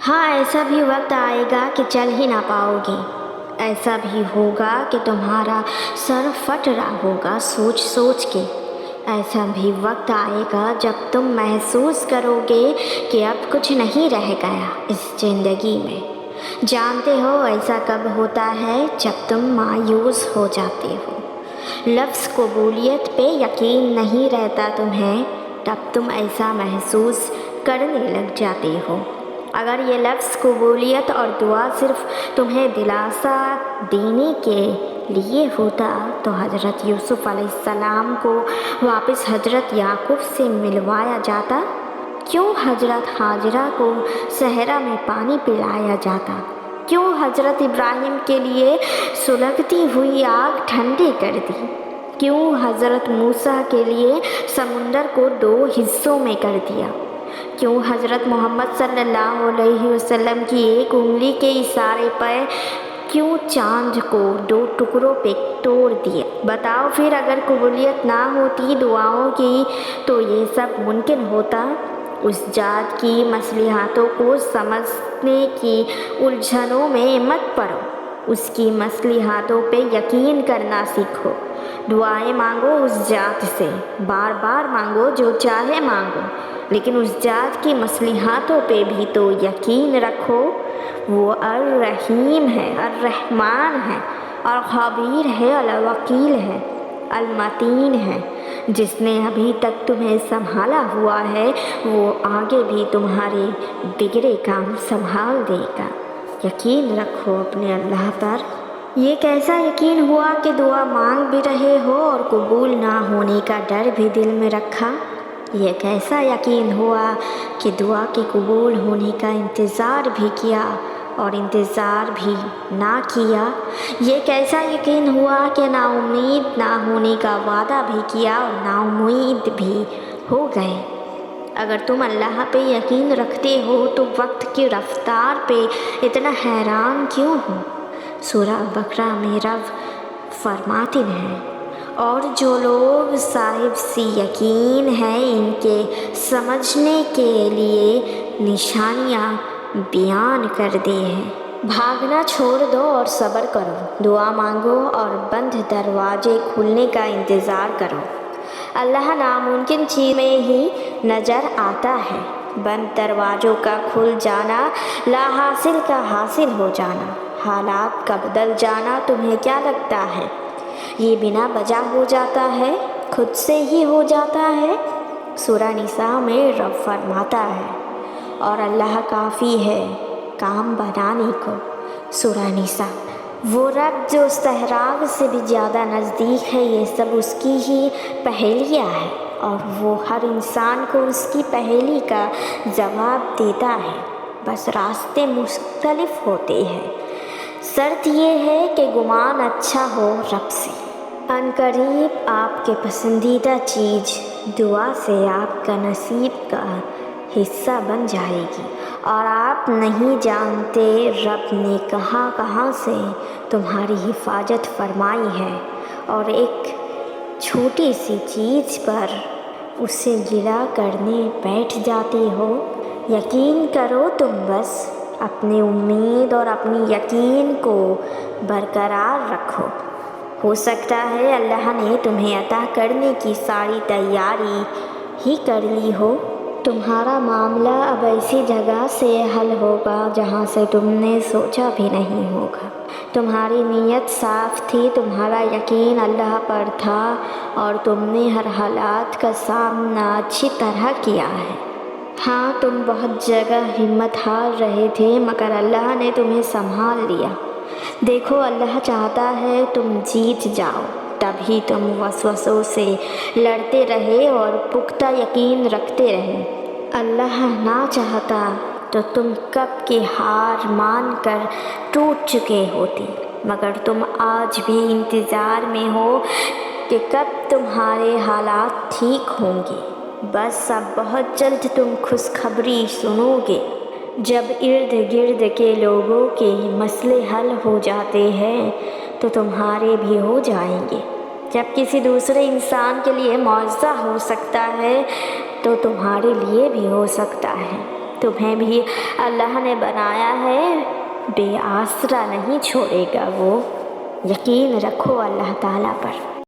ہاں، ایسا بھی وقت آئے گا کہ چل ہی نہ پاؤگے۔ ایسا بھی ہوگا کہ تمہارا سر پھٹ رہا ہوگا سوچ سوچ کے۔ ایسا بھی وقت آئے گا جب تم محسوس کرو گے کہ اب کچھ نہیں رہ گیا اس زندگی میں۔ جانتے ہو ایسا کب ہوتا ہے؟ جب تم مایوس ہو جاتے ہو، لفظ قبولیت پہ یقین نہیں رہتا تمہیں، تب تم ایسا محسوس کرنے لگ جاتے ہو۔ اگر یہ لفظ قبولیت اور دعا صرف تمہیں دلاسا دینے کے لیے ہوتا تو حضرت یوسف علیہ السلام کو واپس حضرت یعقوب سے ملوایا جاتا؟ کیوں حضرت ہاجرہ کو صحرا میں پانی پلایا جاتا؟ کیوں حضرت ابراہیم کے لیے سلگتی ہوئی آگ ٹھنڈی کر دی؟ کیوں حضرت موسیٰ کے لیے سمندر کو 2 حصوں میں کر دیا؟ کیوں حضرت محمد صلی اللہ علیہ وسلم کی ایک انگلی کے اشارے پر کیوں چاند کو 2 ٹکڑوں پہ توڑ دیا؟ بتاؤ پھر، اگر قبولیت نہ ہوتی دعاؤں کی تو یہ سب ممکن ہوتا؟ اس ذات کی مصلحتوں کو سمجھنے کی الجھنوں میں مت پڑو، اس کی مصلحتوں پہ یقین کرنا سیکھو۔ دعائیں مانگو اس ذات سے، بار بار مانگو، جو چاہے مانگو، لیکن اس ذات کی مصلحتوں پہ بھی تو یقین رکھو۔ وہ الرحیم ہے، الرحمن ہے، الخبیر ہے، الوکیل ہے، المتین ہے۔ جس نے ابھی تک تمہیں سنبھالا ہوا ہے وہ آگے بھی تمہارے بگڑے کام سنبھال دے گا۔ یقین رکھو اپنے اللہ پر۔ یہ کیسا یقین ہوا کہ دعا مانگ بھی رہے ہو اور قبول نہ ہونے کا ڈر بھی دل میں رکھا؟ یہ کیسا یقین ہوا کہ دعا کے قبول ہونے کا انتظار بھی کیا اور انتظار بھی نہ کیا؟ یہ کیسا یقین ہوا کہ نا امید نہ ہونے کا وعدہ بھی کیا اور نا امید بھی ہو گئے؟ اگر تم اللہ پہ یقین رکھتے ہو تو وقت کی رفتار پہ اتنا حیران کیوں ہو؟ سورہ بقرہ میں رب فرماتے ہیں، اور جو لوگ صاحب سی یقین ہیں ان کے سمجھنے کے لیے نشانیاں بیان کر دی ہیں۔ بھاگنا چھوڑ دو اور صبر کرو، دعا مانگو اور بند دروازے کھلنے کا انتظار کرو۔ اللہ ناممکن چیز میں ہی نظر آتا ہے، بند دروازوں کا کھل جانا، لا حاصل کا حاصل ہو جانا، حالات کا بدل جانا تمہیں کیا لگتا ہے یہ بنا وجہ ہو جاتا ہے؟ خود سے ہی ہو جاتا ہے۔ سورہ نساء میں رب فرماتا ہے، اور اللہ کافی ہے کام بنانے کو۔ سورہ نساء۔ وہ رب جو استحراق سے بھی زیادہ نزدیک ہے، یہ سب اس کی ہی پہیلیاں ہے اور وہ ہر انسان کو اس کی پہیلی کا جواب دیتا ہے، بس راستے مختلف ہوتے ہیں۔ شرط یہ ہے کہ گمان اچھا ہو رب سے۔ عنقریب آپ کے پسندیدہ چیز دعا سے آپ کا نصیب کا حصہ بن جائے گی، اور آپ نہیں جانتے رب نے کہاں کہاں سے تمہاری حفاظت فرمائی ہے، اور ایک چھوٹی سی چیز پر اسے گلا کرنے بیٹھ جاتے ہو۔ یقین کرو تم، بس اپنی امید اور اپنی یقین کو برقرار رکھو۔ ہو سکتا ہے اللہ نے تمہیں عطا کرنے کی ساری تیاری ہی کر لی ہو۔ تمہارا معاملہ اب ایسی جگہ سے حل ہوگا جہاں سے تم نے سوچا بھی نہیں ہوگا۔ تمہاری نیت صاف تھی، تمہارا یقین اللہ پر تھا، اور تم نے ہر حالات کا سامنا اچھی طرح کیا ہے۔ ہاں، تم بہت جگہ ہمت ہار رہے تھے، مگر اللہ نے تمہیں سنبھال لیا۔ دیکھو، اللہ چاہتا ہے تم جیت جاؤ، تبھی تم وسوسوں سے لڑتے رہے اور پختہ یقین رکھتے رہے۔ اللہ نہ چاہتا تو تم کب کے ہار مان کر ٹوٹ چکے ہوتے، مگر تم آج بھی انتظار میں ہو کہ کب تمہارے حالات ٹھیک ہوں گے۔ بس اب بہت جلد تم خوشخبری سنو گے، جب ارد گرد کے لوگوں کے مسئلے حل ہو جاتے ہیں تو تمہارے بھی ہو جائیں گے۔ جب کسی دوسرے انسان کے لیے معجزہ ہو سکتا ہے تو تمہارے لیے بھی ہو سکتا ہے۔ تمہیں بھی اللہ نے بنایا ہے، بے آسرا نہیں چھوڑے گا وہ، یقین رکھو اللہ تعالیٰ پر۔